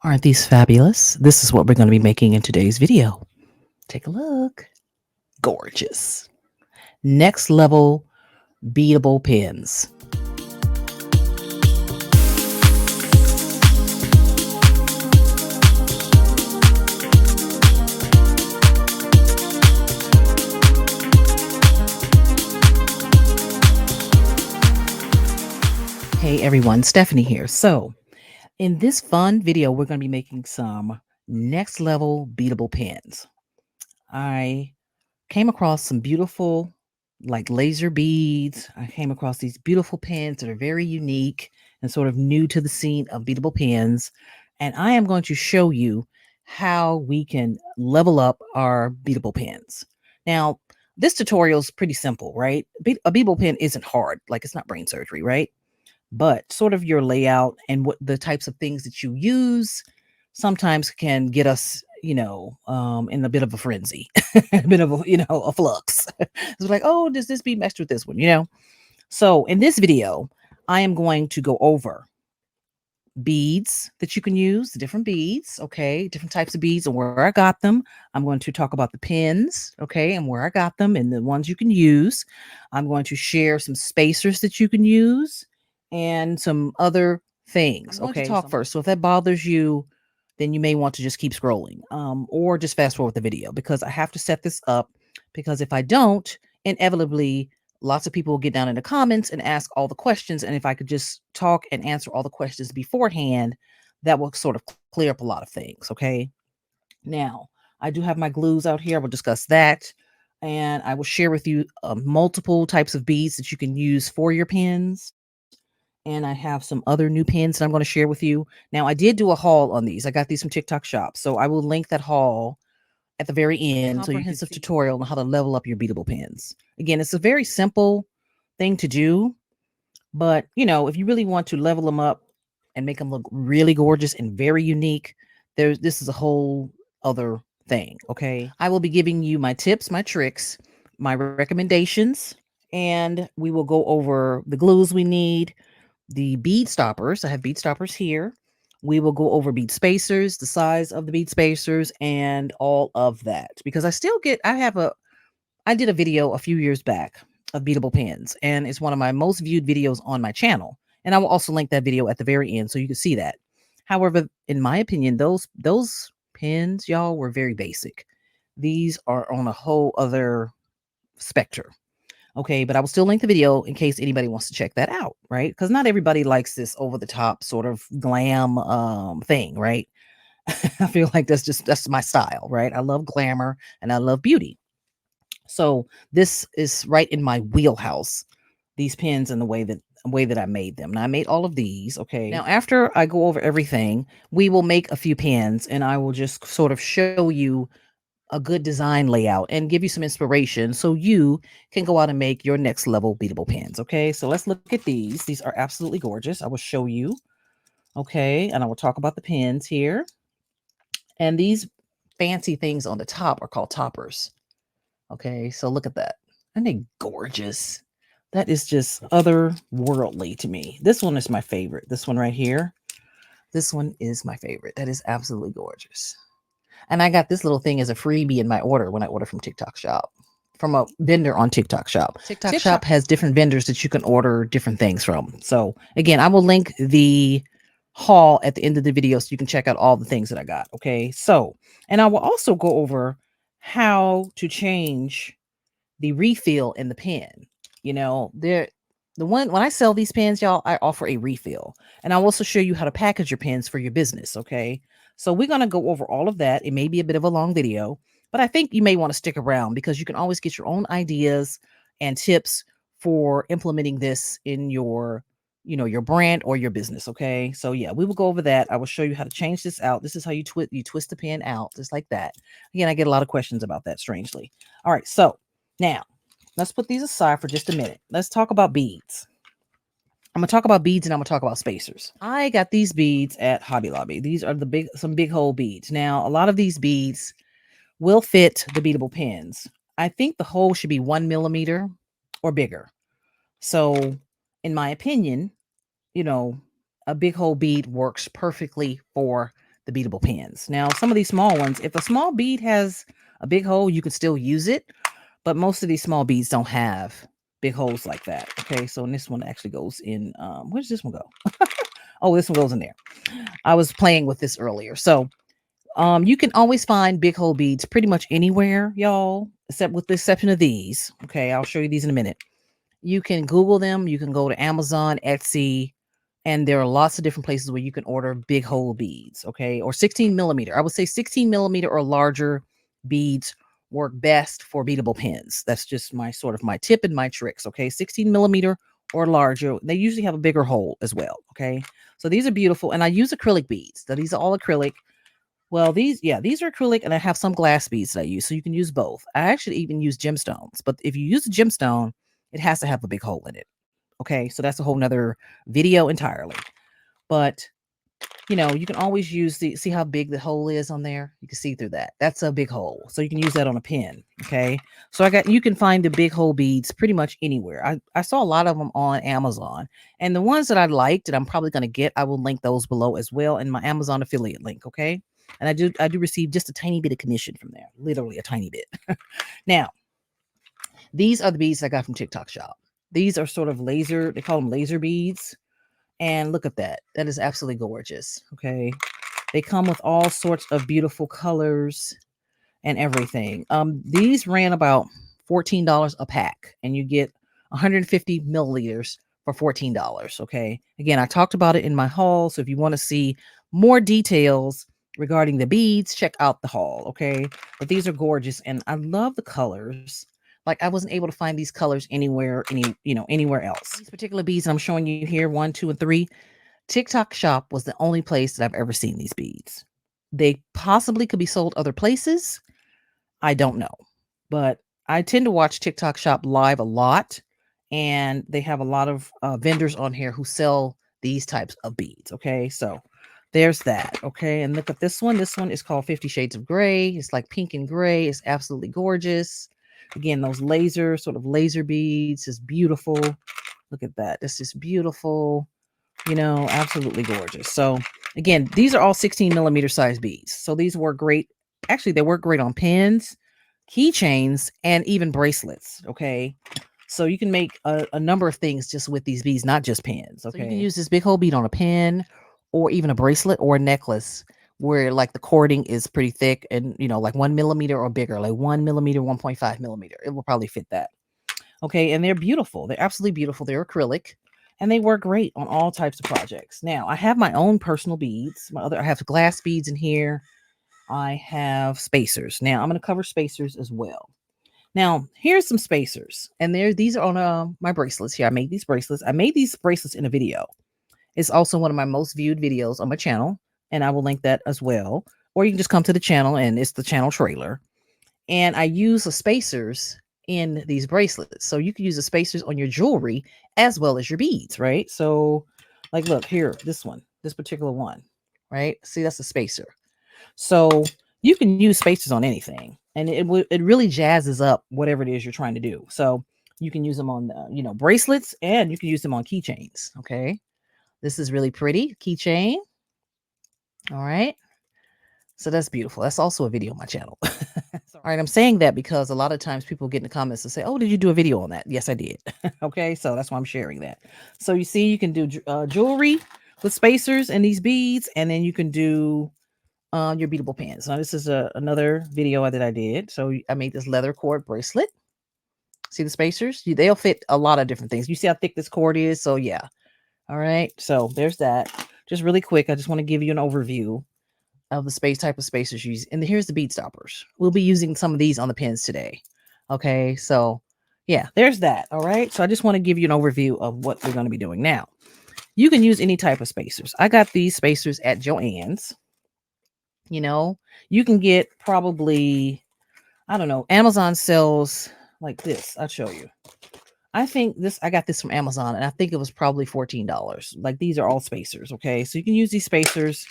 Aren't these fabulous? This is what we're going to be making in today's video. Take a look. Gorgeous. Next level beadable pens. Hey everyone, Stephanie here. So, in this fun video, we're going to be making some next level beadable pens. I came across some beautiful like laser beads. I came across these beautiful pens that are very unique and sort of new to the scene of beadable pens. And I am going to show you how we can level up our beadable pens. Now, this tutorial is pretty simple, right? A beadable pen isn't hard, like it's not brain surgery, right? But sort of your layout and what the types of things that you use sometimes can get us, in a bit of a frenzy, a bit of a flux. It's like, oh, does this be mixed with this one? So in this video, I am going to go over beads that you can use, the different beads, okay, different types of beads and where I got them. I'm going to talk about the pins, okay, and where I got them and the ones you can use. I'm going to share some spacers that you can use and some other things. Okay, talk first. So if that bothers you, then you may want to just keep scrolling, or just fast forward the video because I have to set this up. Because if I don't, inevitably lots of people will get down in the comments and ask all the questions. And if I could just talk and answer all the questions beforehand, that will sort of clear up a lot of things. Okay. Now, I do have my glues out here. I will discuss that. And I will share with you multiple types of beads that you can use for your pens. And I have some other new pens that I'm going to share with you. Now, I did do a haul on these. I got these from TikTok Shop. So I will link that haul at the very end so you can see tutorial on how to level up your beadable pens. Again, it's a very simple thing to do, but if you really want to level them up and make them look really gorgeous and very unique, this is a whole other thing. Okay. I will be giving you my tips, my tricks, my recommendations, and we will go over the glues we need, the bead stoppers. I have bead stoppers here. We will go over bead spacers, the size of the bead spacers, and all of that. Because I did a video a few years back of beadable pens, and it's one of my most viewed videos on my channel. And I will also link that video at the very end so you can see that. However, in my opinion, those pens, y'all, were very basic. These are on a whole other spectrum. Okay, but I will still link the video in case anybody wants to check that out, right? Because not everybody likes this over the top sort of glam thing, right? I feel like that's my style, right? I love glamour and I love beauty. So this is right in my wheelhouse. These pens and the way that I made them. Now I made all of these, okay? Now after I go over everything, we will make a few pens and I will just sort of show you a good design layout and give you some inspiration so you can go out and make your next level beadable pens. Okay, so let's look at these. These are absolutely gorgeous. I will show you. Okay, and I will talk about the pens here. And these fancy things on the top are called toppers. Okay, so look at that. Aren't they gorgeous? That is just otherworldly to me. This one is my favorite. This one right here. This one is my favorite. That is absolutely gorgeous. And I got this little thing as a freebie in my order when I ordered from TikTok Shop, from a vendor on TikTok Shop. TikTok Shop has different vendors that you can order different things from. So again, I will link the haul at the end of the video so you can check out all the things that I got. Okay. So, and I will also go over how to change the refill in the pen. The one when I sell these pens, y'all, I offer a refill. And I'll also show you how to package your pens for your business. Okay. So we're going to go over all of that. It may be a bit of a long video, but I think you may want to stick around because you can always get your own ideas and tips for implementing this in your brand or your business. Okay. So yeah, we will go over that. I will show you how to change this out. This is how you twist the pen out just like that. Again, I get a lot of questions about that, strangely. All right. So now let's put these aside for just a minute. Let's talk about beads. I'm gonna talk about beads and I'm gonna talk about spacers. I got these beads at Hobby Lobby. These are some big hole beads. Now, a lot of these beads will fit the beadable pens. I think the hole should be 1 millimeter or bigger. So, in my opinion, a big hole bead works perfectly for the beadable pens. Now, some of these small ones, if a small bead has a big hole, you can still use it, but most of these small beads don't have big holes like that. Okay, so this one actually goes in. Where does this one go? Oh, this one goes in there. I was playing with this earlier. So you can always find big hole beads pretty much anywhere, y'all, except with the exception of these. Okay, I'll show you these in a minute. You can Google them. You can go to Amazon, Etsy, and there are lots of different places where you can order big hole beads. Okay, or 16 millimeter. I would say 16 millimeter or larger beads work best for beadable pens. That's just my sort of my tip and my tricks. Okay, 16 millimeter or larger. They usually have a bigger hole as well. Okay, so these are beautiful, and I use acrylic beads. So these are all acrylic. Well, these are acrylic, and I have some glass beads that I use, so you can use both. I actually even use gemstones, but if you use a gemstone, it has to have a big hole in it. Okay, so that's a whole nother video entirely. But you can always use see how big the hole is on there. You can see through that. That's a big hole, so you can use that on a pen. Okay, so you can find the big hole beads pretty much anywhere. I saw a lot of them on Amazon, and the ones that I liked that I'm probably going to get, I will link those below as well in my Amazon affiliate link. Okay, and I do receive just a tiny bit of commission from there, literally a tiny bit. Now, these are the beads I got from TikTok Shop. These are sort of laser. They call them laser beads. And look at that. That is absolutely gorgeous. Okay. They come with all sorts of beautiful colors and everything. These ran about $14 a pack, and you get 150 milliliters for $14. Okay. Again, I talked about it in my haul. So if you want to see more details regarding the beads, check out the haul. Okay. But these are gorgeous, and I love the colors. Like, I wasn't able to find these colors anywhere else. These particular beads I'm showing you here, 1, 2, and 3, TikTok Shop was the only place that I've ever seen these beads. They possibly could be sold other places. I don't know. But I tend to watch TikTok Shop live a lot, and they have a lot of vendors on here who sell these types of beads. Okay, so there's that. Okay, and look at this one. This one is called 50 Shades of Gray. It's like pink and gray. It's absolutely gorgeous. Again, those sort of laser beads is beautiful. Look at that. This is beautiful. Absolutely gorgeous. So again, these are all 16 millimeter size beads. So these work great. Actually, they work great on pens, keychains, and even bracelets. Okay. So you can make a number of things just with these beads, not just pens. Okay. So you can use this big hole bead on a pen, or even a bracelet or a necklace where like the cording is pretty thick and like 1 millimeter or bigger, like 1 millimeter, 1.5 millimeter. It will probably fit that. Okay. And they're beautiful. They're absolutely beautiful. They're acrylic, and they work great on all types of projects. Now, I have my own personal beads. I have glass beads in here. I have spacers. Now, I'm going to cover spacers as well. Now, here's some spacers, and these are on my bracelets here. I made these bracelets. I made these bracelets in a video. It's also one of my most viewed videos on my channel, and I will link that as well. Or you can just come to the channel, and it's the channel trailer. And I use the spacers in these bracelets. So you can use the spacers on your jewelry as well as your beads, right? So like, look here, this particular one, right? See, that's a spacer. So you can use spacers on anything, and it really jazzes up whatever it is you're trying to do. So you can use them on bracelets, and you can use them on keychains. Okay. This is really pretty keychain. All right. So that's beautiful. That's also a video on my channel. All right, I'm saying that because a lot of times people get in the comments and say, "Oh, did you do a video on that?" Yes, I did. Okay, so that's why I'm sharing that. So you see, you can do jewelry with spacers and these beads, and then you can do your beadable pens. Now, this is another video that I did. So I made this leather cord bracelet. See the spacers? They'll fit a lot of different things. You see how thick this cord is? So yeah. All right, so there's that. Just really quick, I just want to give you an overview of the type of spacers you use. And here's the bead stoppers. We'll be using some of these on the pens today. Okay, so yeah, there's that. All right, so I just want to give you an overview of what we're going to be doing now. You can use any type of spacers. I got these spacers at Joann's. You can get probably, I don't know, Amazon sells like this. I'll show you. I got this from Amazon, and I think it was probably $14. Like, these are all spacers. Okay, so you can use these spacers,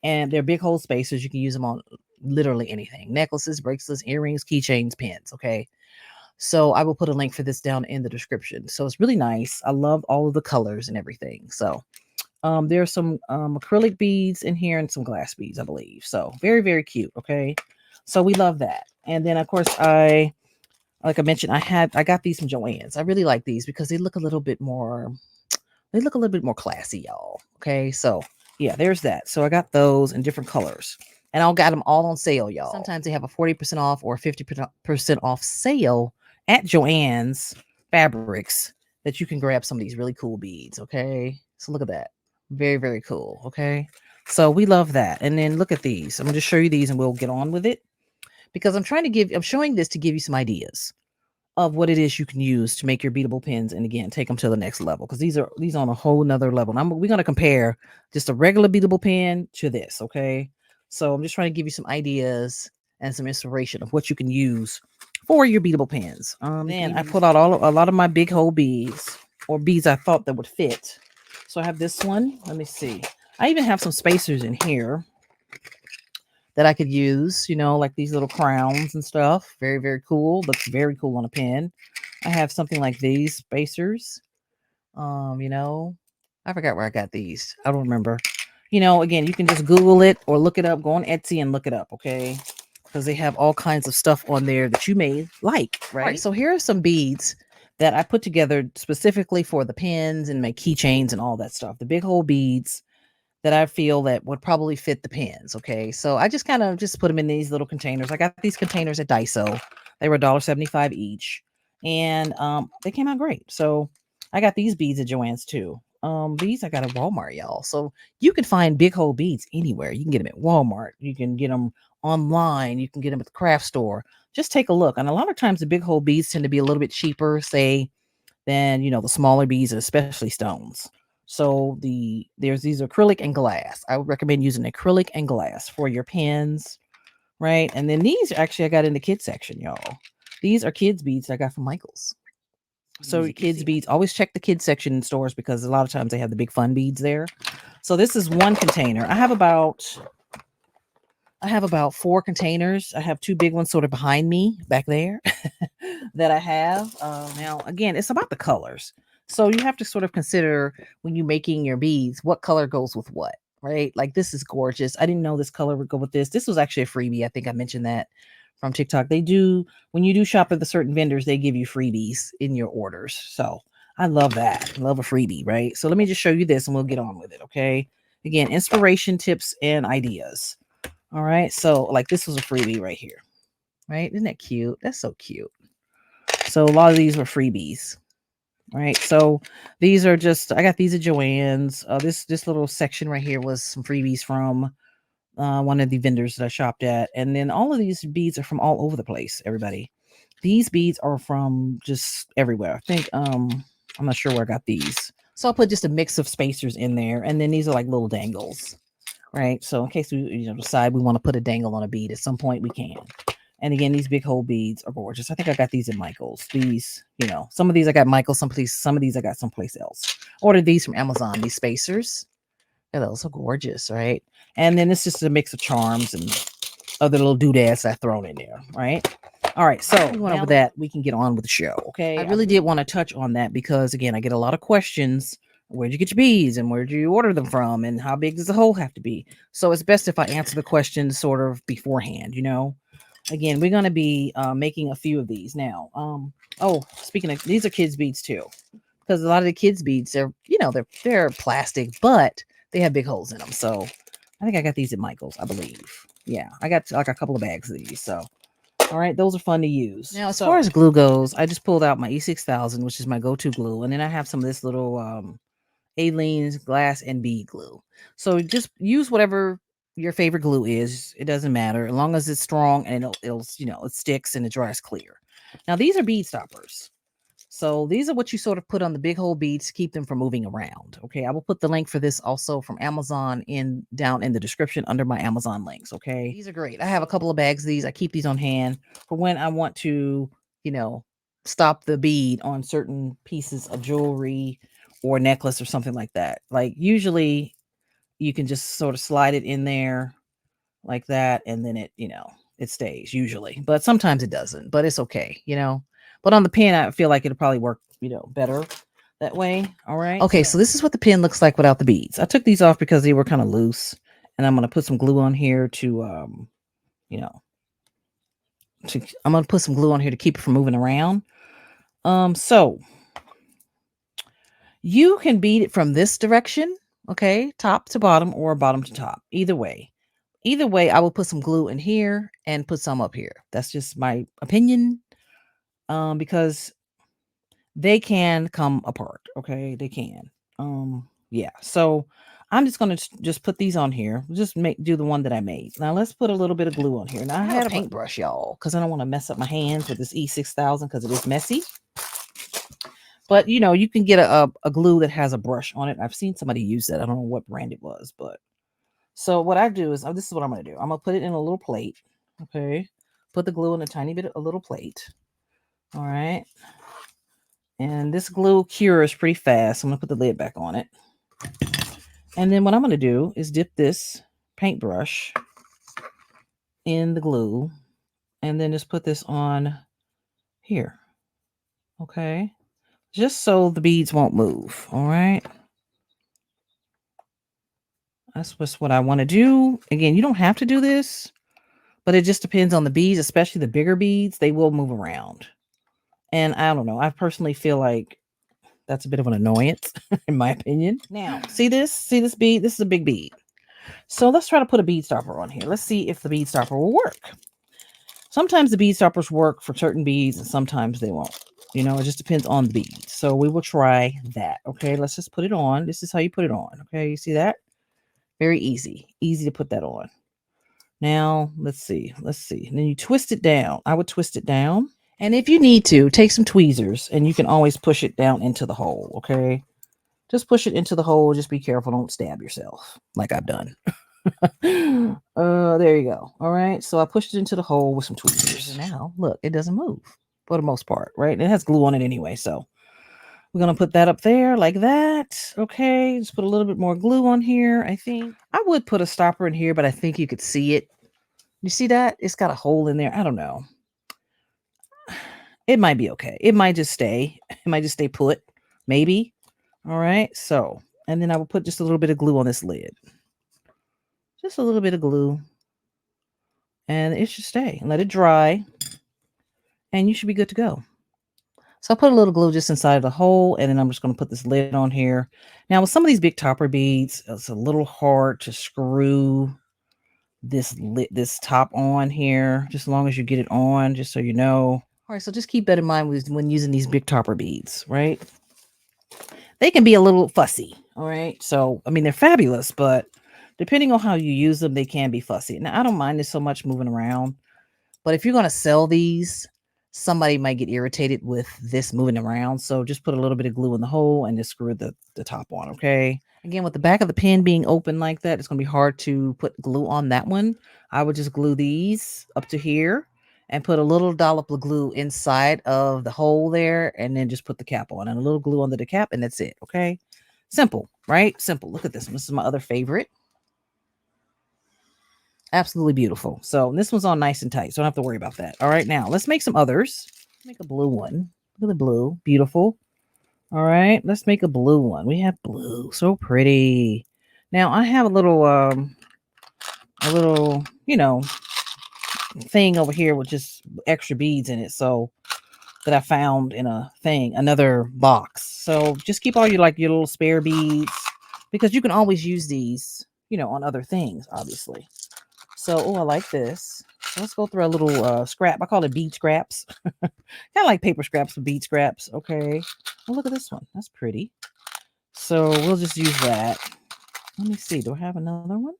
and they're big hole spacers. You can use them on literally anything: necklaces, bracelets, earrings, keychains, pens. Okay, so I will put a link for this down in the description. So it's really nice. I love all of the colors and everything. So There's some acrylic beads in here and some glass beads, I believe. So very, very cute. Okay. So we love that. And then of course like I mentioned, I got these from Joann's. I really like these because they look a little bit more classy, y'all. Okay, so yeah, there's that. So I got those in different colors, and I got them all on sale, y'all. Sometimes they have a 40% off or 50% off sale at Joann's Fabrics that you can grab some of these really cool beads. Okay, so look at that, very very cool. Okay, so we love that. And then look at these. I'm gonna just show you these, and we'll get on with it because I'm showing this to give you some ideas of what it is you can use to make your beadable pens and again take them to the next level because these are on a whole nother level. And we're going to compare just a regular beadable pen to this. Okay, so I'm just trying to give you some ideas and some inspiration of what you can use for your beadable pens. Then I pulled out a lot of my big hole beads or beads I thought that would fit. So I have this one. Let me see. I even have some spacers in here that I could use, like these little crowns and stuff. Very, very cool. Looks very cool on a pen. I have something like these spacers. You know, I forgot where I got these. I don't remember. Again, you can just Google it or look it up. Go on Etsy and look it up, okay? Because they have all kinds of stuff on there that you may like, right? All right, so here are some beads that I put together specifically for the pens and my keychains and all that stuff. The big hole beads that I feel that would probably fit the pens. Okay. So I just kind of just put them in these little containers. I got these containers at Daiso. They were $1.75 each. And they came out great. So I got these beads at Joann's too. These I got at Walmart, y'all. So you can find big hole beads anywhere. You can get them at Walmart. You can get them online. You can get them at the craft store. Just take a look. And a lot of times the big hole beads tend to be a little bit cheaper, say, than the smaller beads, and especially stones. So there's these acrylic and glass. I would recommend using acrylic and glass for your pens, right? And then these actually I got in the kids section, y'all. These are kids beads I got from Michaels. So kids beads, always check the kids section in stores because a lot of times they have the big fun beads there. So this is one container. I have about 4 containers. I have 2 big ones sort of behind me back there that I have. Now, again, it's about the colors. So you have to sort of consider when you're making your beads, what color goes with what, right? Like this is gorgeous. I didn't know this color would go with this. This was actually a freebie. I think I mentioned that from TikTok. They do, when you do shop at the certain vendors, they give you freebies in your orders. So I love that. I love a freebie, right? So let me just show you this and we'll get on with it, okay? Again, inspiration, tips, and ideas. All right. So like this was a freebie right here. Right? Isn't that cute? That's so cute. So a lot of these were freebies. Right. So these are just I got these at Joann's. This little section right here was some freebies from one of the vendors that I shopped at. And then all of these beads are from all over the place, everybody. These beads are from just everywhere. I think I'm not sure where I got these. So I'll put just a mix of spacers in there. And then these are like little dangles. Right. So in case we decide we want to put a dangle on a bead at some point, we can. And again, these big hole beads are gorgeous. I think I got these at Michael's. These, some of these I got Michael's someplace. Some of these I got someplace else. Ordered these from Amazon. These spacers. Yeah, those are gorgeous, right? And then it's just a mix of charms and other little doodads I've thrown in there, right? All right, so we went over that. We can get on with the show, okay? I really did want to touch on that because, again, I get a lot of questions. Where'd you get your beads and where'd you order them from and how big does the hole have to be? So it's best if I answer the questions sort of beforehand, Again, we're going to be making a few of these now. Speaking of, these are kids' beads too, because a lot of the kids' beads, they're plastic, but they have big holes in them. So I think I got these at Michael's, I believe. Yeah, I got like a couple of bags of these. So, all right, those are fun to use. Now, as far as glue goes, I just pulled out my E6000, which is my go-to glue, and then I have some of this little Aleene's glass and bead glue. So just use whatever your favorite glue is. It doesn't matter as long as it's strong and it sticks and it dries clear. Now these are bead stoppers. So these are what you sort of put on the big hole beads to keep them from moving around. Okay, I will put the link for this also from Amazon down in the description under my Amazon links. Okay, these are great. I have a couple of bags of these. I keep these on hand for when I want to, stop the bead on certain pieces of jewelry or necklace or something like that. Like usually you can just sort of slide it in there like that and then it stays usually, but sometimes it doesn't, but it's okay. But on the pen I feel like it'll probably work better that way. All right. Okay, so this is what the pen looks like without the beads. I took these off because they were kind of loose, and I'm going to put some glue on here to, you know, I'm going to put some glue on here to keep it from moving around. So you can bead it from this direction, okay, top to bottom or bottom to top, either way. Either way, I will put some glue in here and put some up here. That's just my opinion, because they can come apart, okay? They can. Yeah. So I'm just gonna just put these on here. Just do the one that I made. Now let's put a little bit of glue on here. Now I had a paintbrush, y'all, because I don't want to mess up my hands with this E6000 because it is messy. But you know, you can get a glue that has a brush on it. I've seen somebody use that. I don't know what brand it was, but so what I do is, this is what I'm gonna do. I'm gonna put it in a little plate. Okay. Put the glue in a little plate. All right. And this glue cures pretty fast. I'm going to put the lid back on it. And then what I'm going to do is dip this paintbrush in the glue and then just put this on here. Okay. Just so the beads won't move. All right. That's just what I want to do. Again, you don't have to do this, but it just depends on the beads, especially the bigger beads. They will move around. And I don't know. I personally feel like that's a bit of an annoyance, in my opinion. Now, see this? See this bead? This is a big bead. So let's try to put a bead stopper on here. Let's see if the bead stopper will work. Sometimes the bead stoppers work for certain beads and sometimes they won't. You know, it just depends on the bead. So we will try that. Okay, let's just put it on. This is how you put it on. Okay, you see that? Very easy. Easy to put that on. Now, let's see. Let's see. And then you twist it down. I would twist it down. And if you need to, take some tweezers and you can always push it down into the hole. Okay, just push it into the hole. Just be careful. Don't stab yourself like I've done. There you go. All right. So I pushed it into the hole with some tweezers. And now, look, it doesn't move for the most part, right? It has glue on it anyway. So we're going to put that up there like that. Okay. Just put a little bit more glue on here, I think. I would put a stopper in here, but I think you could see it. You see that? It's got a hole in there. I don't know. It might be okay. It might just stay. It might just stay put. Maybe. All right. So, and then I will put just a little bit of glue on this lid. Just a little bit of glue. And it should stay. Let it dry. And you should be good to go. So I put a little glue just inside of the hole. And then I'm just going to put this lid on here. Now with some of these big topper beads, it's a little hard to screw this top on here. Just as long as you get it on, just so you know. All right, so just keep that in mind when using these big topper beads, right? They can be a little fussy, all right? So, I mean, they're fabulous, but depending on how you use them, they can be fussy. Now, I don't mind this so much moving around, but if you're going to sell these, somebody might get irritated with this moving around. So just put a little bit of glue in the hole and just screw the top on, okay? Again, with the back of the pen being open like that, it's going to be hard to put glue on that one. I would just glue these up to here and put a little dollop of glue inside of the hole there and then just put the cap on and a little glue under the cap and that's it, okay? Simple, right? Simple. Look at this one. This is my other favorite. Absolutely beautiful. So this one's on nice and tight, so I don't have to worry about that. All right, now let's make some others. Make a blue one. Look at the blue. Beautiful. All right, let's make a blue one. We have blue. So pretty. Now I have a little, you know, thing over here with just extra beads in it. So that I found in another box. So just keep all your little spare beads because you can always use these, you know, on other things, obviously. So, oh, I like this. So let's go through a little scrap. I call it bead scraps. Kind of like paper scraps with bead scraps. Okay. Oh, look at this one. That's pretty. So we'll just use that. Let me see. Do I have another one?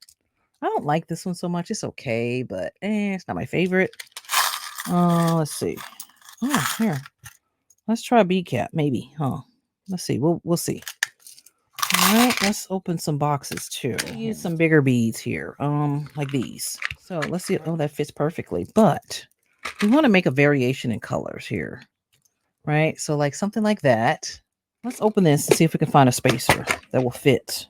I don't like this one so much. It's okay, but it's not my favorite. Let's see. Oh, here. Let's try a bead cap, maybe. Huh. Let's see. We'll see. All right, let's open some boxes too. Use some bigger beads here, like these. So let's see. Oh, that fits perfectly. But we want to make a variation in colors here, right? So like something like that. Let's open this and see if we can find a spacer that will fit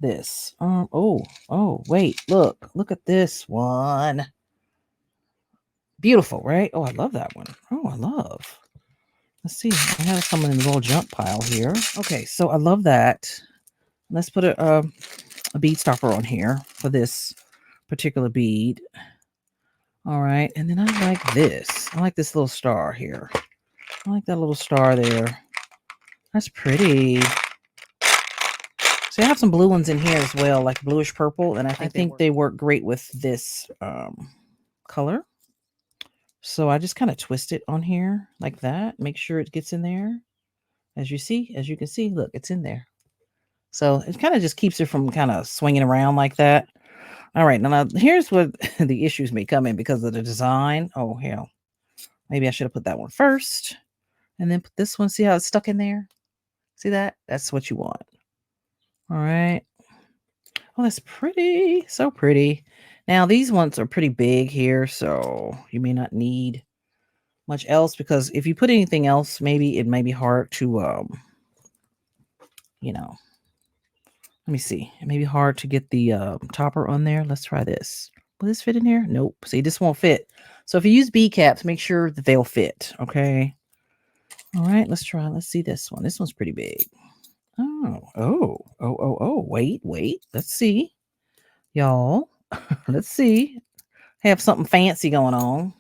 this. Wait, look at this one. Beautiful, right? Oh, I love that one. Oh, I love. Let's see. I have some in the little junk pile here. Okay, so I love that. Let's put a bead stopper on here for this particular bead. All right, and then I like this. I like this little star here. I like that little star there. That's pretty. So I have some blue ones in here as well, like bluish purple, and I think they work great with this color. So I just kind of twist it on here like that. Make sure it gets in there. As you can see, look, it's in there. So it kind of just keeps it from kind of swinging around like that. All right, now here's what the issues may come in because of the design. Oh, hell. Maybe I should have put that one first and then put this one. See how it's stuck in there? See that? That's what you want. All right. Oh, that's pretty. So pretty. Now, these ones are pretty big here, so you may not need much else because if you put anything else, maybe it may be hard to, you know, let me see. It may be hard to get the topper on there. Let's try this. Will this fit in here? Nope. See, this won't fit. So if you use bead caps, make sure that they'll fit. Okay. All right. Let's try. Let's see this one. This one's pretty big. Oh. Wait. Let's see. Y'all. Let's see. Have something fancy going on.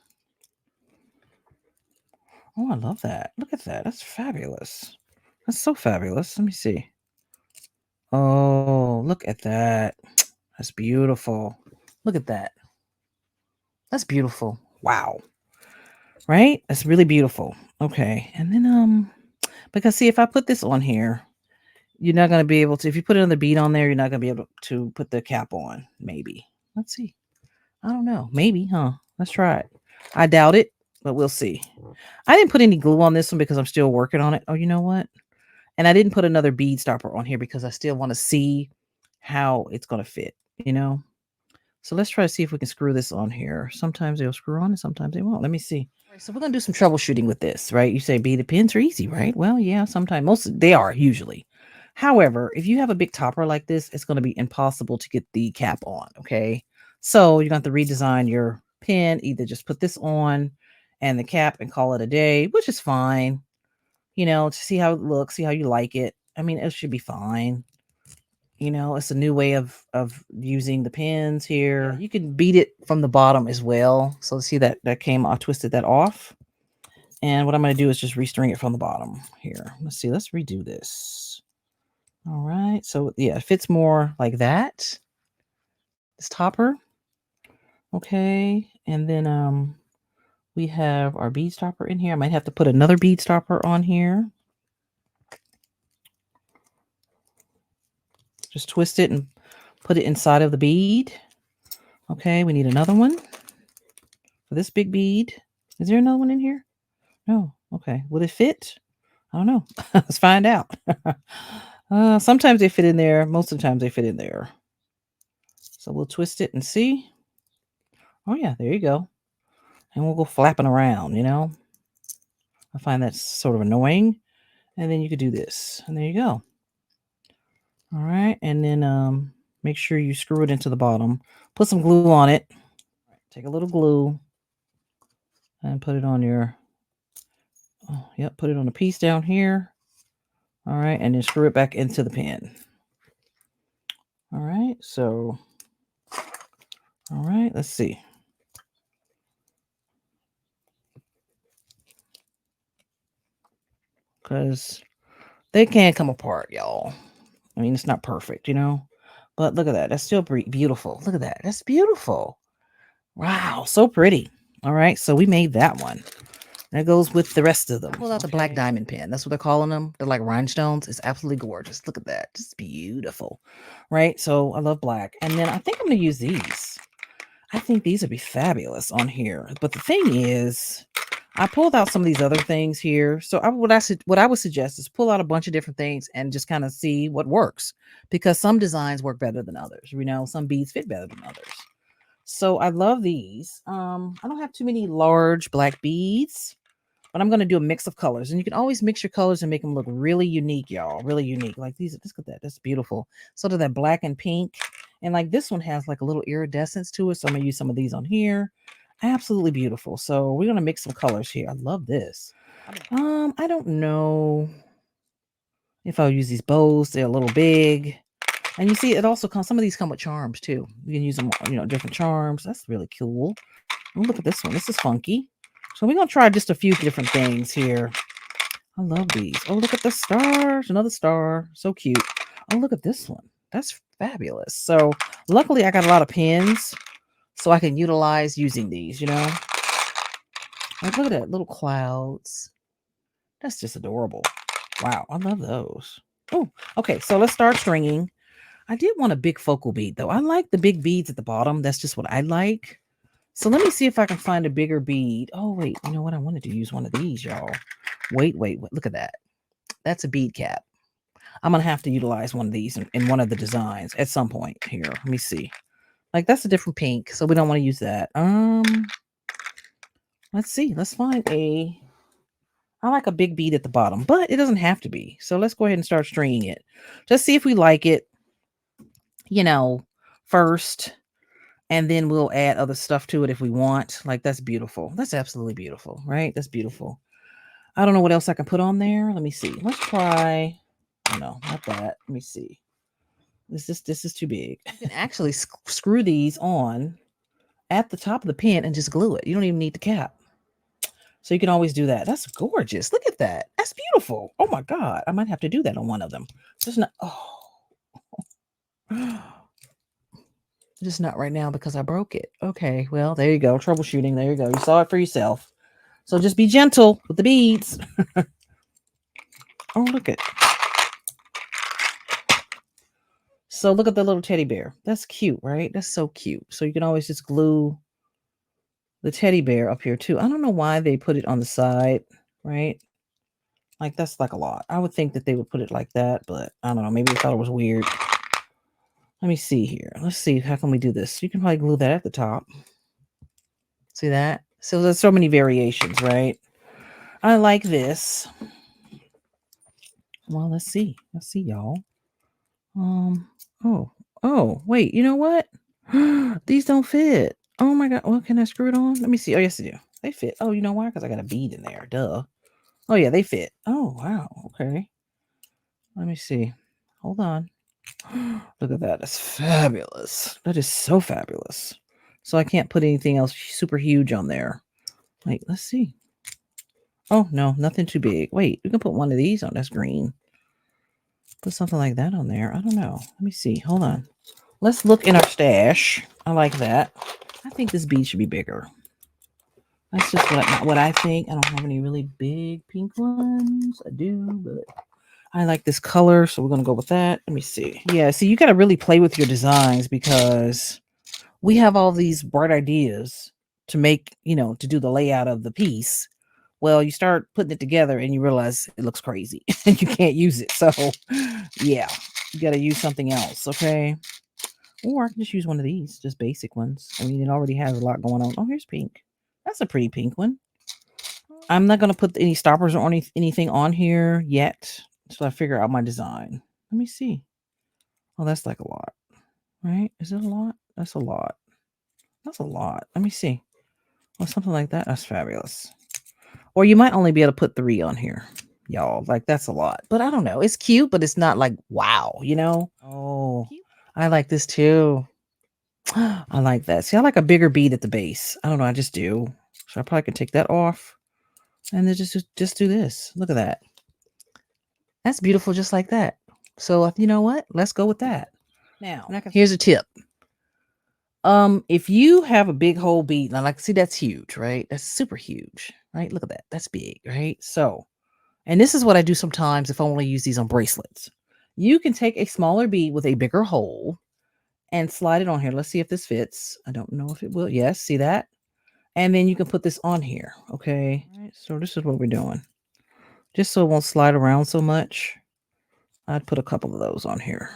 Oh, I love that. Look at that. That's fabulous. That's so fabulous. Let me see. Oh, look at that. That's beautiful. Look at that. That's beautiful. Wow. Right? That's really beautiful. Okay. And then because see if I put this on here, you're not going to be able to if you put another bead on there, you're not going to be able to put the cap on. Maybe. Let's see. I don't know. Maybe, huh? Let's try it. I doubt it, but we'll see. I didn't put any glue on this one because I'm still working on it. Oh, you know what? And I didn't put another bead stopper on here because I still want to see how it's going to fit, you know? So let's try to see if we can screw this on here. Sometimes they'll screw on and sometimes they won't. Let me see. All right, so we're going to do some troubleshooting with this, right? You say beaded pens are easy, right? Well, yeah, sometimes. Most they are usually. However, if you have a big topper like this, it's going to be impossible to get the cap on, okay? So you're going to have to redesign your pen. Either just put this on and the cap and call it a day, which is fine. You know, to see how it looks, see how you like it. I mean, it should be fine. You know, it's a new way of using the pins here. You can beat it from the bottom as well. So see that came, I twisted that off. And what I'm going to do is just restring it from the bottom here. Let's see, let's redo this. All right. So yeah, it fits more like that. This topper. Okay. And then we have our bead stopper in here. I might have to put another bead stopper on here. Just twist it and put it inside of the bead. Okay, we need another one for this big bead. Is there another one in here? No. Okay. Will it fit? I don't know. Let's find out. Sometimes they fit in there. Most of the times they fit in there. So we'll twist it and see. Oh, yeah. There you go. And we'll go flapping around, you know. I find that's sort of annoying. And then you could do this. And there you go. All right. And then make sure you screw it into the bottom. Put some glue on it. Take a little glue and put it on your, put it on a piece down here. All right, and then screw it back into the pen. All right, so, all right, let's see. Because they can come apart, y'all. I mean, it's not perfect, you know? But look at that. That's still beautiful. Look at that. That's beautiful. Wow, so pretty. All right, so we made that one. That goes with the rest of them. Pull out the black diamond pen. That's what they're calling them. They're like rhinestones. It's absolutely gorgeous. Look at that. Just beautiful. Right? So I love black. And then I think I'm going to use these. I think these would be fabulous on here. But the thing is, I pulled out some of these other things here. So what I would suggest is pull out a bunch of different things and just kind of see what works. Because some designs work better than others. You know, some beads fit better than others. So I love these. I don't have too many large black beads, but I'm going to do a mix of colors. And you can always mix your colors and make them look really unique, y'all. Really unique. Like these, look at that. That's beautiful. Sort of that black and pink. And like this one has like a little iridescence to it. So I'm going to use some of these on here. Absolutely beautiful. So we're gonna mix some colors here. I love this. I don't know if I'll use these bows. They're a little big. And you see, it also comes. Some of these come with charms too. You can use them, different charms. That's really cool. Oh, look at this one. This is funky. So we're gonna try just a few different things here. I love these. Oh, look at the stars. Another star. So cute. Oh, look at this one. That's fabulous. So luckily I got a lot of pins so I can utilize using these, Like look at that, little clouds. That's just adorable. Wow, I love those. Oh, okay. So let's start stringing. I did want a big focal bead though. I like the big beads at the bottom. That's just what I like. So let me see if I can find a bigger bead. Oh, wait. You know what? I wanted to use one of these, y'all. Wait. Look at that. That's a bead cap. I'm going to have to utilize one of these in one of the designs at some point here. Let me see. Like that's a different pink. So we don't want to use that. Let's see. Let's find I like a big bead at the bottom, but it doesn't have to be. So let's go ahead and start stringing it. Just see if we like it, first. And then we'll add other stuff to it if we want. Like that's beautiful. That's absolutely beautiful, right? That's beautiful. I don't know what else I can put on there. Let me see. Let's try. Oh, no, not that. Let me see. This is too big. You can actually screw these on at the top of the pen and just glue it. You don't even need the cap. So you can always do that. That's gorgeous. Look at that. That's beautiful. Oh my God. I might have to do that on one of them. Just not. Oh. Just not right now because I broke it. Okay, well, there you go. Troubleshooting. There you go. You saw it for yourself. So just be gentle with the beads. Oh, look at. So look at the little teddy bear. That's cute, right? That's so cute. So you can always just glue the teddy bear up here too. I don't know why they put it on the side, right? Like that's like a lot. I would think that they would put it like that, but I don't know. Maybe they thought it was weird. Let me see here. Let's see. How can we do this? You can probably glue that at the top. See that? So there's so many variations, right? I like this. Well, let's see. Let's see, y'all. Oh, wait, you know what? These don't fit. Oh my God. Well, can I screw it on? Let me see. Oh, yes, they do. They fit. Oh, you know why? Because I got a bead in there. Duh. Oh, yeah, they fit. Oh, wow. Okay. Let me see. Hold on. Look at that. That's fabulous. That is so fabulous. So I can't put anything else super huge on there. Wait, let's see. Oh, no, nothing too big. Wait, we can put one of these on. That's green. Put something like that on there. I don't know. Let me see. Hold on. Let's look in our stash. I like that. I think this bead should be bigger. That's just what I think. I don't have any really big pink ones. I do, but I like this color, so we're going to go with that. Let me see. Yeah, see, you got to really play with your designs because we have all these bright ideas to make, to do the layout of the piece. Well, you start putting it together and you realize it looks crazy and you can't use it. So, yeah, you got to use something else, okay? Or I can just use one of these, just basic ones. I mean, it already has a lot going on. Oh, here's pink. That's a pretty pink one. I'm not going to put any stoppers or anything on here yet until I figure out my design. Let me see. Oh, that's like a lot, right? Is it a lot? That's a lot. That's a lot. Let me see. Or something like that. That's fabulous. Or you might only be able to put 3 on here, y'all. Like, that's a lot. But I don't know. It's cute, but it's not like, wow, Oh, I like this too. I like that. See, I like a bigger bead at the base. I don't know. I just do. So I probably can take that off. And then just do this. Look at that. That's beautiful just like that. So you know what? Let's go with that. Now, here's a tip. If you have a big whole bead, now like see that's huge, right? That's super huge, right? Look at that. That's big, right? So, and this is what I do sometimes if I want to use these on bracelets. You can take a smaller bead with a bigger hole and slide it on here. Let's see if this fits. I don't know if it will. Yes, see that? And then you can put this on here, okay? All right, so this is what we're doing. Just so it won't slide around so much, I'd put a couple of those on here,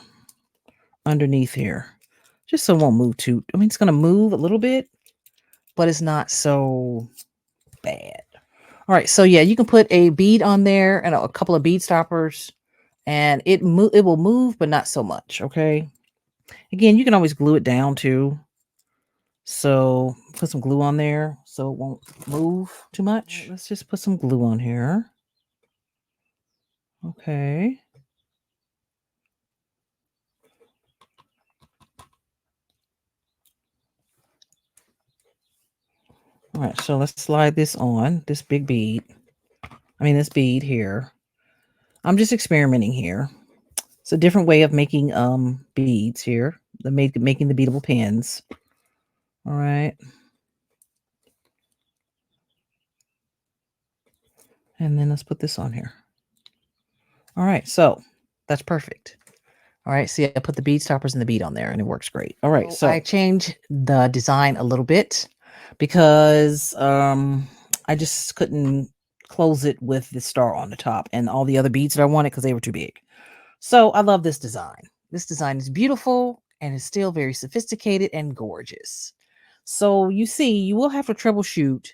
underneath here, just so it won't move too. I mean, it's going to move a little bit, but it's not so bad. All right, so yeah, you can put a bead on there and a couple of bead stoppers, and it will move, but not so much, okay? Again, you can always glue it down too. So put some glue on there so it won't move too much. Right, let's just put some glue on here. Okay. All right, so let's slide this on, this big bead. This bead here. I'm just experimenting here. It's a different way of making beads here. Making the beadable pins. All right. And then let's put this on here. All right, so that's perfect. All right, see, I put the bead stoppers and the bead on there, and it works great. All right, so I changed the design a little bit because I just couldn't close it with the star on the top and all the other beads that I wanted because they were too big. So I love this design. This design is beautiful and is still very sophisticated and gorgeous. So you see, you will have to troubleshoot,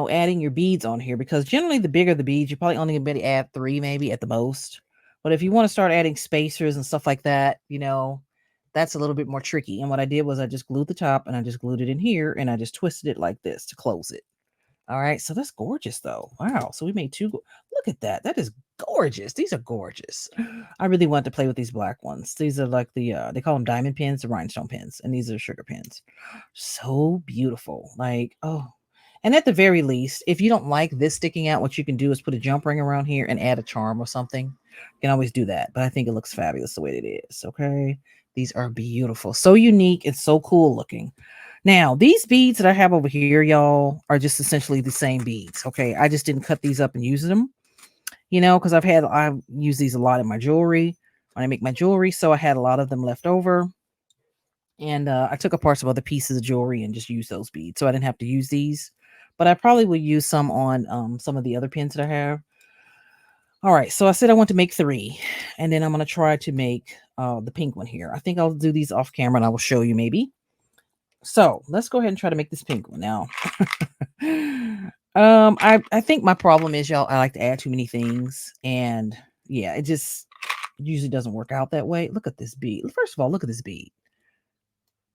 adding your beads on here because generally the bigger the beads, you're probably only going to add 3 maybe at the most. But if you want to start adding spacers and stuff like that, that's a little bit more tricky. And what I did was I just glued the top and I just glued it in here and I just twisted it like this to close it. All right, so that's gorgeous though. Wow, so we made 2. Look at that. That is gorgeous. These are gorgeous. I really want to play with these black ones. These are like they call them diamond pins, the rhinestone pins, and these are sugar pins. So beautiful. Like, oh. And at the very least, if you don't like this sticking out, what you can do is put a jump ring around here and add a charm or something. You can always do that, but I think it looks fabulous the way it is. Okay, these are beautiful, so unique and so cool looking. Now, these beads that I have over here, y'all, are just essentially the same beads. Okay, I just didn't cut these up and use them, because I've used these a lot in my jewelry when I make my jewelry, so I had a lot of them left over. And I took apart some other pieces of jewelry and just used those beads, so I didn't have to use these. But I probably would use some on some of the other pins that I have. All right, so I said I want to make 3, and then I'm going to try to make the pink one here. I think I'll do these off camera, and I will show you maybe. So let's go ahead and try to make this pink one now. I think my problem is, y'all, I like to add too many things, and yeah, it just usually doesn't work out that way. Look at this bead. First of all, look at this bead.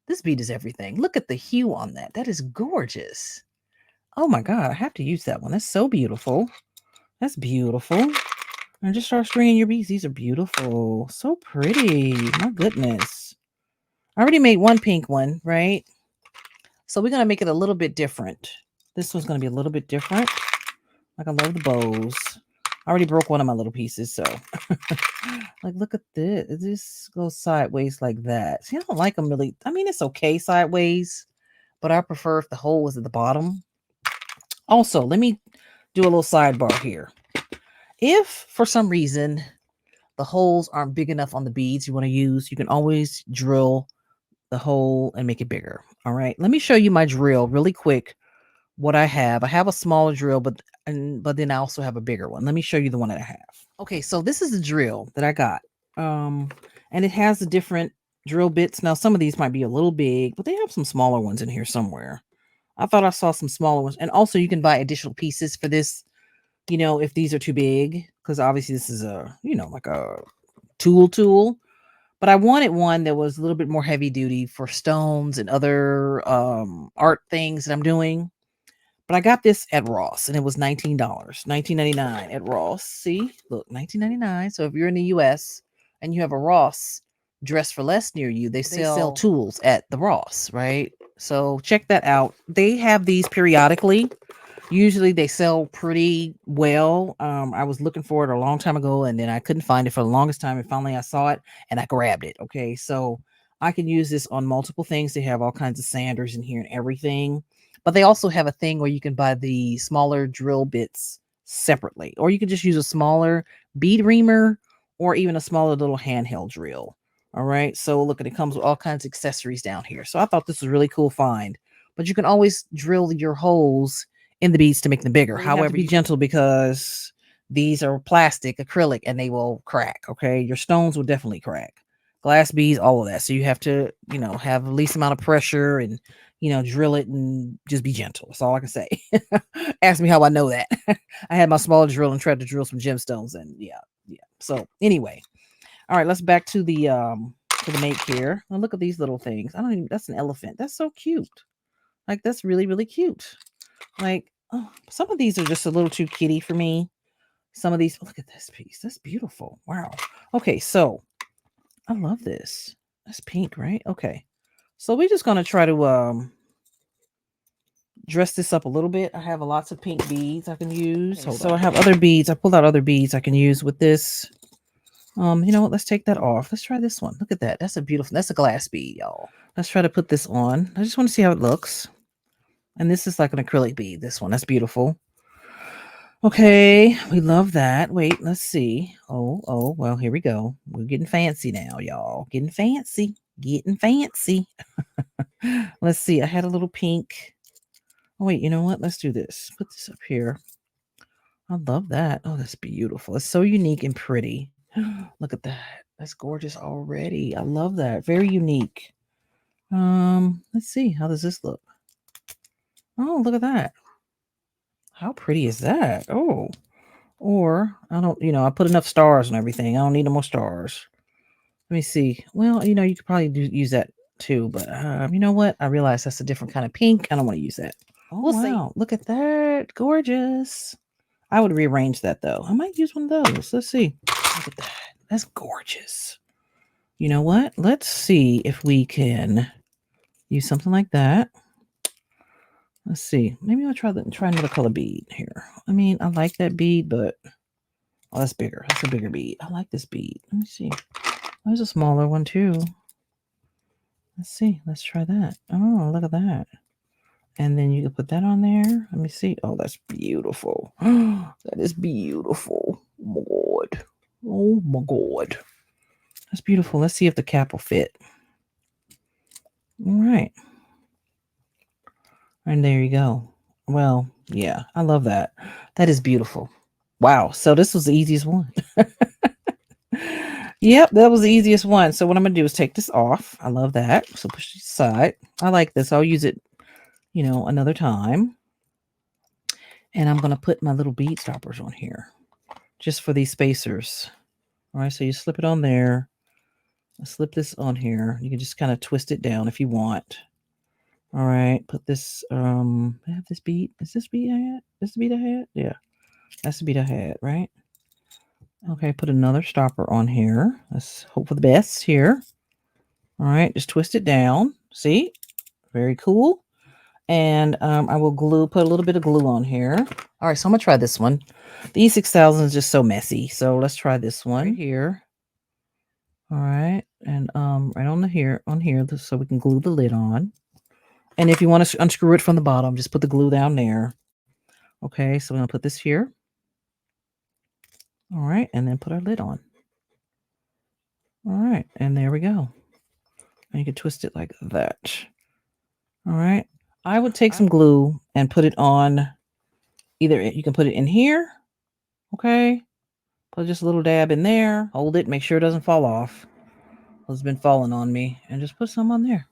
This bead is everything. Look at the hue on that. That is gorgeous. Oh my God, I have to use that one. That's so beautiful. That's beautiful. And just start stringing your beads. These are beautiful. So pretty. My goodness. I already made one pink one, right? So we're going to make it a little bit different. This one's going to be a little bit different. Like, I love the bows. I already broke one of my little pieces, so. Like, look at this. This goes sideways like that. See, I don't like them really. It's okay sideways, but I prefer if the hole was at the bottom. Also, let me do a little sidebar here. If for some reason the holes aren't big enough on the beads you want to use, you can always drill the hole and make it bigger. All right, let me show you my drill really quick. What I have a smaller drill, but then I also have a bigger one. Let me show you the one that I have. Okay, so this is the drill that I got, and it has the different drill bits. Now some of these might be a little big, but they have some smaller ones in here somewhere. I thought I saw some smaller ones, and also you can buy additional pieces for this, if these are too big, because obviously this is a like a tool. But I wanted one that was a little bit more heavy duty for stones and other art things that I'm doing. But I got this at Ross, and it was $19, $19.99 at Ross. See, look, $19.99. So if you're in the US and you have a Ross Dress for Less near you, they sell tools at the Ross, right? So check that out. They have these periodically. Usually they sell pretty well. I was looking for it a long time ago, and then I couldn't find it for the longest time, and finally I saw it and I grabbed it. Okay, so I can use this on multiple things. They have all kinds of sanders in here and everything, but they also have a thing where you can buy the smaller drill bits separately, or you can just use a smaller bead reamer or even a smaller little handheld drill. All right, so look, it comes with all kinds of accessories down here. So I thought this was a really cool find. But you can always drill your holes in the beads to make them bigger. However, you have to be gentle because these are plastic, acrylic, and they will crack. Okay, your stones will definitely crack. Glass beads, all of that. So you have to, have the least amount of pressure and, drill it and just be gentle. That's all I can say. Ask me how I know that. I had my smaller drill and tried to drill some gemstones, and yeah. So anyway, all right, let's back to the make here. Now look at these little things. I don't even. That's an elephant. That's so cute. Like, that's really, really cute. Like, oh, some of these are just a little too kitty for me. Some of these, look at this piece. That's beautiful. Wow. Okay, so I love this. That's pink, right? Okay. So we're just gonna try to dress this up a little bit. I have lots of pink beads I can use. Okay, so I have other beads. I pulled out other beads I can use with this. You know what? Let's take that off. Let's try this one. Look at that. That's a beautiful, that's a glass bead, y'all. Let's try to put this on. I just want to see how it looks. And this is like an acrylic bead. This one, that's beautiful. Okay, we love that. Wait, let's see. Oh, well, here we go. We're getting fancy now, y'all. Getting fancy. Getting fancy. Let's see. I had a little pink. Oh, wait, you know what? Let's do this. Put this up here. I love that. Oh, that's beautiful. It's so unique and pretty. Look at that. That's gorgeous already. I love that. Very unique. Let's see. How does this look? Oh, look at that. How pretty is that? Oh. Or I don't, I put enough stars and everything. I don't need no more stars. Let me see. Well, you could probably use that too, but you know what? I realize that's a different kind of pink. I don't want to use that. Oh, we'll wow. See. Look at that. Gorgeous. I would rearrange that though. I might use one of those. Let's see. Look at that. That's gorgeous. You know what? Let's see if we can use something like that. Let's see. Maybe I'll try another color bead here. I mean, I like that bead, but oh, that's bigger. That's a bigger bead. I like this bead. Let me see. There's a smaller one too. Let's see. Let's try that. Oh, look at that. And then you can put that on there. Let me see. Oh, that's beautiful. That is beautiful. Oh my God. Oh my God. That's beautiful. Let's see if the cap will fit. All right. And there you go. Well, yeah, I love that. That is beautiful. Wow. So this was the easiest one. Yep, that was the easiest one. So what I'm going to do is take this off. I love that. So push it aside. I like this. I'll use it, another time. And I'm going to put my little bead stoppers on here just for these spacers. All right, so you slip it on there. I slip this on here. You can just kind of twist it down if you want. All right, put this, I have this bead. Is this bead I had? This the bead I had? Yeah, that's the bead I had, right? Okay, put another stopper on here. Let's hope for the best here. All right, just twist it down. See? Very cool. And I will put a little bit of glue on here. All right, so I'm going to try this one. The E6000 is just so messy. So let's try this one right here. All right, and right on here, so we can glue the lid on. And if you want to unscrew it from the bottom, just put the glue down there. Okay, so we're going to put this here. All right, and then put our lid on. All right, and there we go. And you can twist it like that. All right. I would take some glue and put it on. Either you can put it in here. Okay. Put just a little dab in there. Hold it. Make sure it doesn't fall off. It's been falling on me. And just put some on there.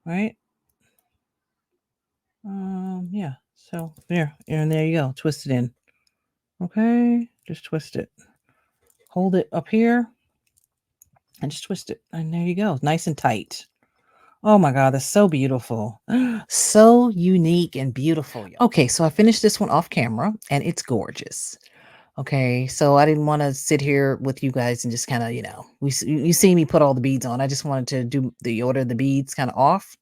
Right. Yeah. So there. And there you go. Twist it in. Okay. Just twist it. Hold it up here. And just twist it. And there you go. Nice and tight. Oh my God, that's so beautiful. So unique and beautiful. Okay, so I finished this one off camera and it's gorgeous. Okay, so I didn't want to sit here with you guys and just kind of, you see me put all the beads on. I just wanted to do the order of the beads kind of off.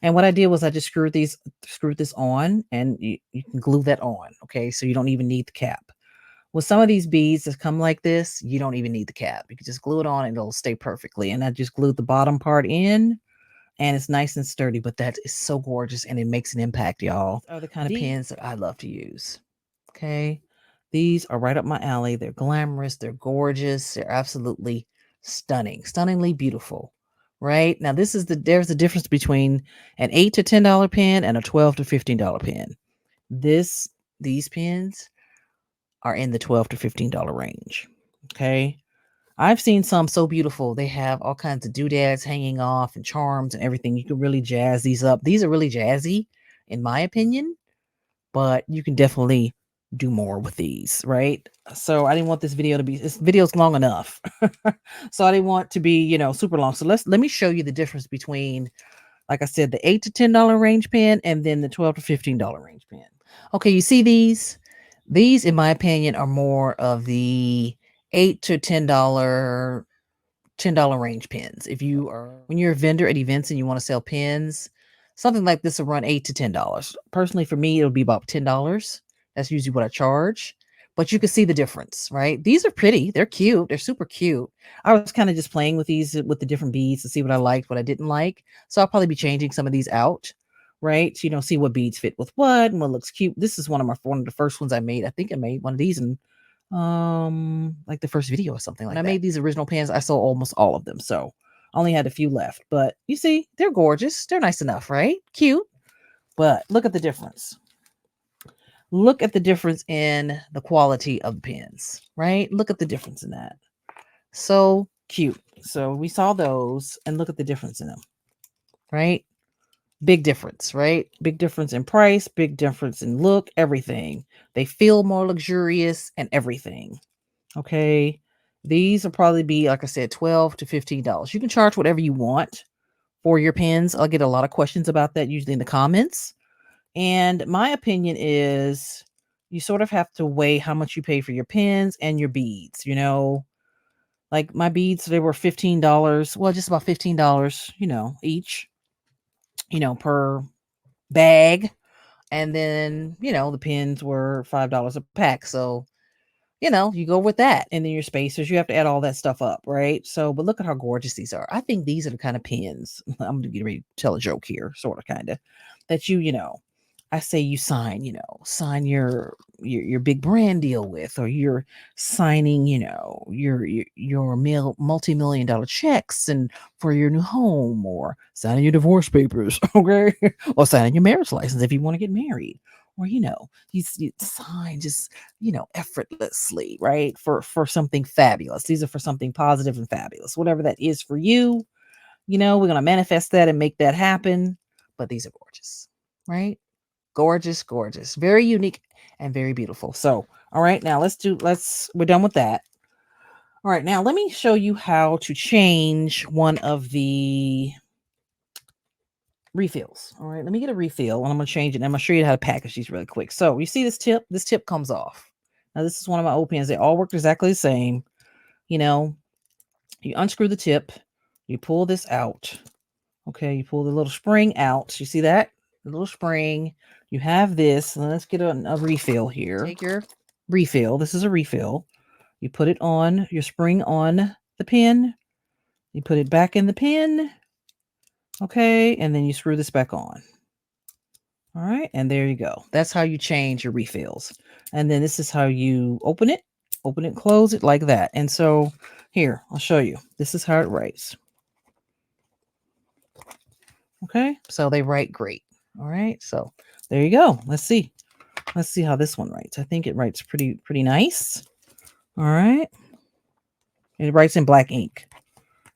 And what I did was I just screwed this on, and you can glue that on. Okay, so you don't even need the cap. With some of these beads that come like this, you don't even need the cap. You can just glue it on and it'll stay perfectly. And I just glued the bottom part in, and it's nice and sturdy, but that is so gorgeous and it makes an impact, y'all. These are the kind of pins that I love to use. Okay. These are right up my alley. They're glamorous. They're gorgeous. They're absolutely stunning, stunningly beautiful. Right now, there's a difference between an $8 to $10 pen and a $12 to $15 pen. These pens are in the $12 to $15 range. Okay. I've seen some so beautiful. They have all kinds of doodads hanging off and charms and everything. You can really jazz these up. These are really jazzy, in my opinion, but you can definitely do more with these, right? So I didn't want this video's long enough. So I didn't want to be, super long. So let me show you the difference between Like I said, the $8 to $10 range pen, and then the $12 to $15 range pen. Okay, you see these? These, in my opinion, are more of the $8 to $10 range pens. If you are when you're a vendor at events and you want to sell pens, something like this will run $8 to $10. Personally, for me, it'll be about $10. That's usually what I charge. But you can see the difference, right? These are pretty. They're cute. They're super cute. I was kind of just playing with these with the different beads to see what I liked, what I didn't like. So I'll probably be changing some of these out, right? So, see what beads fit with what and what looks cute. This is one of the first ones I made. I think I made one of these in like the first video or something like that. When I made these original pans, I sold almost all of them, so I only had a few left. But you see, they're gorgeous. They're nice enough, right? Cute. But look at the difference. Look at the difference in the quality of the pens, right? Look at the difference in that. So cute. So we saw those, and look at the difference in them, right? Big difference, right? Big difference in price, big difference in look, everything. They feel more luxurious and everything. Okay. These will probably be, like I said, $12 to $15. You can charge whatever you want for your pens. I'll get a lot of questions about that usually in the comments. And my opinion is you sort of have to weigh how much you pay for your pens and your beads. Like my beads, they were $15. Well, just about $15, each, per bag. And then, the pens were $5 a pack. So, you go with that. And then your spacers, you have to add all that stuff up, right? So, but look at how gorgeous these are. I think these are the kind of pens. I'm going to get ready to tell a joke here, sort of, kind of, that I say you sign your big brand deal with, or you're signing, your multi-million dollar checks and for your new home, or signing your divorce papers, okay, or signing your marriage license if you want to get married, or you sign just effortlessly, right, for something fabulous. These are for something positive and fabulous, whatever that is for you. We're gonna manifest that and make that happen. But these are gorgeous, right? Gorgeous, gorgeous, very unique and very beautiful. So, all right, now we're done with that. All right, now let me show you how to change one of the refills. All right, let me get a refill and I'm going to change it. And I'm going to show you how to package these really quick. So you see this tip? This tip comes off. Now, this is one of my old pens. They all work exactly the same. You unscrew the tip, you pull this out. Okay, you pull the little spring out. You see that? The little spring. You have this. Let's get a refill here. Take your refill. This is a refill. You put it on, your spring on the pen. You put it back in the pen. Okay, and then you screw this back on. All right, and there you go. That's how you change your refills. And then this is how you open it, close it like that. And so here, I'll show you. This is how it writes. Okay, so they write great. All right, so there you go. Let's see how this one writes. I think it writes pretty nice. All right, it writes in black ink.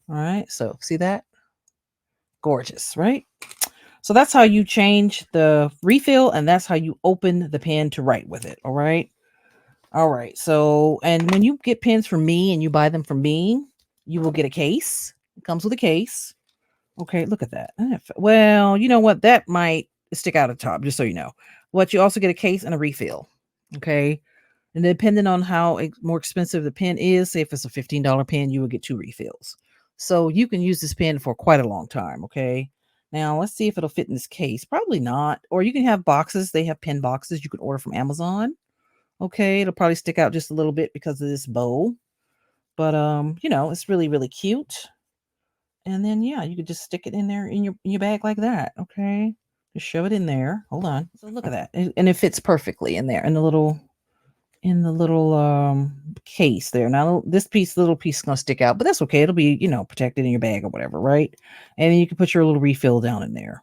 All right, so see that? Gorgeous, right? So that's how you change the refill, and that's how you open the pen to write with it. All right. So, and when you get pens from me and you buy them from me, you will get a case. It comes with a case. Okay, look at that. Well, you know what? That might stick out at the top, just so you know. But you also get a case and a refill. Okay. And depending on how more expensive the pen is, say if it's a $15 pen, you will get 2 refills. So you can use this pen for quite a long time. Okay. Now let's see if it'll fit in this case. Probably not. Or you can have boxes. They have pen boxes you can order from Amazon. Okay. It'll probably stick out just a little bit because of this bow. But it's really, really cute. And then yeah, you could just stick it in there in your bag like that. Okay. Just shove it in there. Hold on. So look at that. And it fits perfectly in there in the little case there. Now this little piece is gonna stick out, but that's okay. It'll be, protected in your bag or whatever, right? And then you can put your little refill down in there.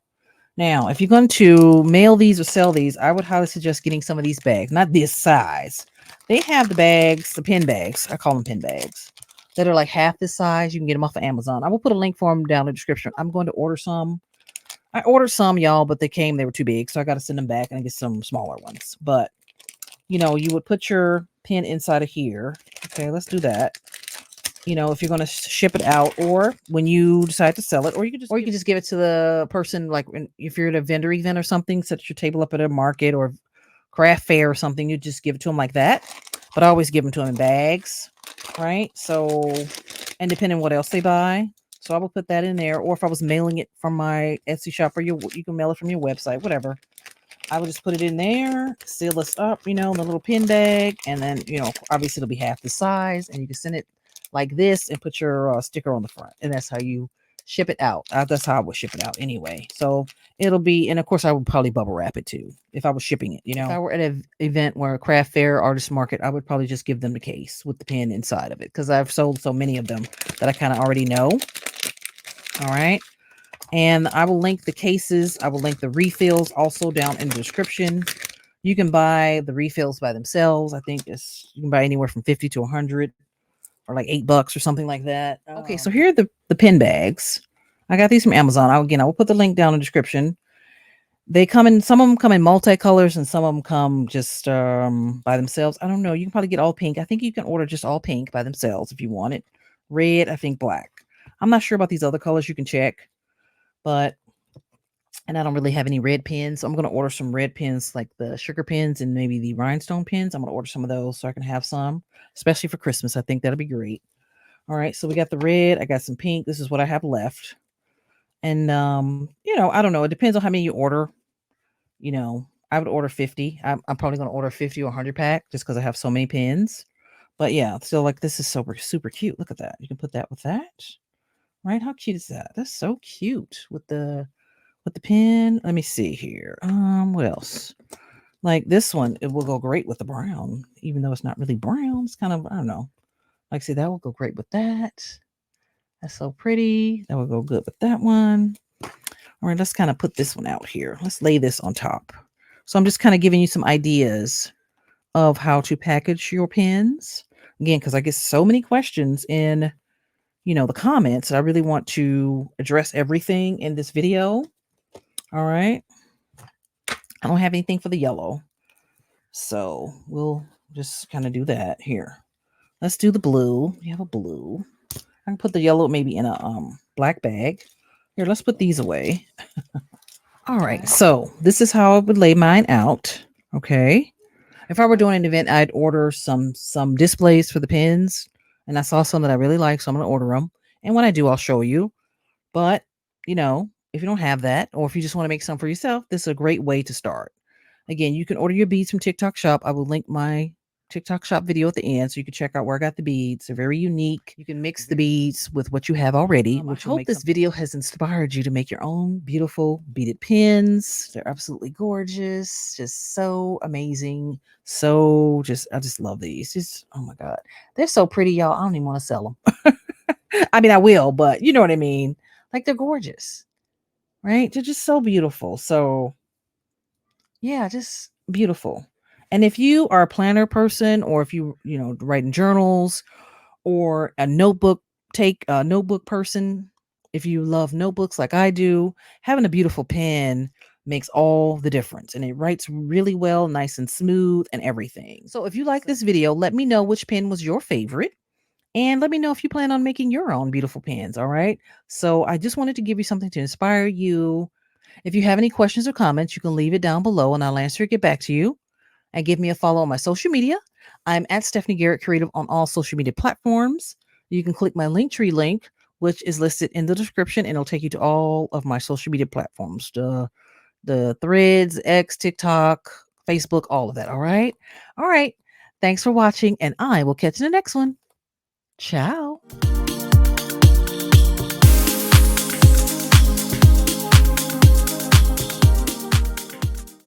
Now, if you're going to mail these or sell these, I would highly suggest getting some of these bags, not this size. They have the bags, the pen bags. I call them pen bags that are like half this size. You can get them off of Amazon. I will put a link for them down in the description. I'm going to order some. I ordered some, y'all, but they were too big, so I got to send them back and get some smaller ones. But you would put your pen inside of here. Okay, let's do that. if you're going to ship it out, or when you decide to sell it, or you can just give it to the person, like if you're at a vendor event or something, set your table up at a market or craft fair or something, you just give it to them like that. But I always give them to them in bags, right? So, and depending on what else they buy, so I will put that in there. Or if I was mailing it from my Etsy shop, or you can mail it from your website, whatever. I would just put it in there, seal this up, in the little pin bag, and then obviously it'll be half the size, and you can send it like this and put your sticker on the front, and that's how you ship it out. That's how I would ship it out anyway. So it'll be, and of course I would probably bubble wrap it too if I was shipping it. If I were at an event where a craft fair, artist market, I would probably just give them the case with the pin inside of it, because I've sold so many of them that I kind of already know. All right. And I will link the cases. I will link the refills also down in the description. You can buy the refills by themselves. I think you can buy anywhere from 50 to 100, or like $8 or something like that. Okay, so here are the pin bags. I got these from Amazon. I will put the link down in the description. They come in, some of them come in multicolors, and some of them come just by themselves. I don't know. You can probably get all pink. I think you can order just all pink by themselves if you want it. Red, I think black. I'm not sure about these other colors. You can check. But and I don't really have any red pens. So I'm going to order some red pens, like the sugar pens and maybe the rhinestone pens. I'm going to order some of those so I can have some, especially for Christmas. I think that'll be great. All right, so we got the red. I got some pink. This is what I have left. And I don't know. It depends on how many you order. I would order 50. I'm probably going to order 50 or 100 pack just because I have so many pens. But yeah, so like this is super super cute. Look at that. You can put that with that. Right? How cute is that? That's so cute with the pen. Let me see here. What else? Like this one, it will go great with the brown, even though it's not really brown. It's kind of, I don't know. Like, see, that will go great with that. That's so pretty. That will go good with that one. All right, let's kind of put this one out here. Let's lay this on top. So I'm just kind of giving you some ideas of how to package your pens. Again, because I get so many questions in, the comments. I really want to address everything in this video. All right. I don't have anything for the yellow. So we'll just kind of do that here. Let's do the blue. We have a blue. I can put the yellow maybe in a black bag. Here, let's put these away. All right. So this is how I would lay mine out. Okay. If I were doing an event, I'd order some displays for the pens. And I saw some that I really like, so I'm gonna order them. And when I do, I'll show you. But if you don't have that, or if you just want to make some for yourself, this is a great way to start. Again, you can order your beads from TikTok Shop. I will link my TikTok Shop video at the end so you can check out where I got the beads. They're very unique. You can mix the beads with what you have already. Which I hope this video has inspired you to make your own beautiful beaded pens. They're absolutely gorgeous, just so amazing. So I just love these. Just, oh my God. They're so pretty, y'all. I don't even want to sell them. I mean, I will, but you know what I mean? Like, they're gorgeous, right? They're just so beautiful. So yeah, just beautiful. And if you are a planner person, or if writing journals, or a notebook person, if you love notebooks like I do, having a beautiful pen makes all the difference, and it writes really well, nice and smooth and everything. So if you like this video, let me know which pen was your favorite. And let me know if you plan on making your own beautiful pens. All right. So I just wanted to give you something to inspire you. If you have any questions or comments, you can leave it down below and I'll answer it, get back to you. And give me a follow on my social media. I'm at Stephanie Garrett Creative on all social media platforms. You can click my Linktree link, which is listed in the description, and it'll take you to all of my social media platforms. The Threads, X, TikTok, Facebook, all of that. All right. All right. Thanks for watching, and I will catch you in the next one. Ciao.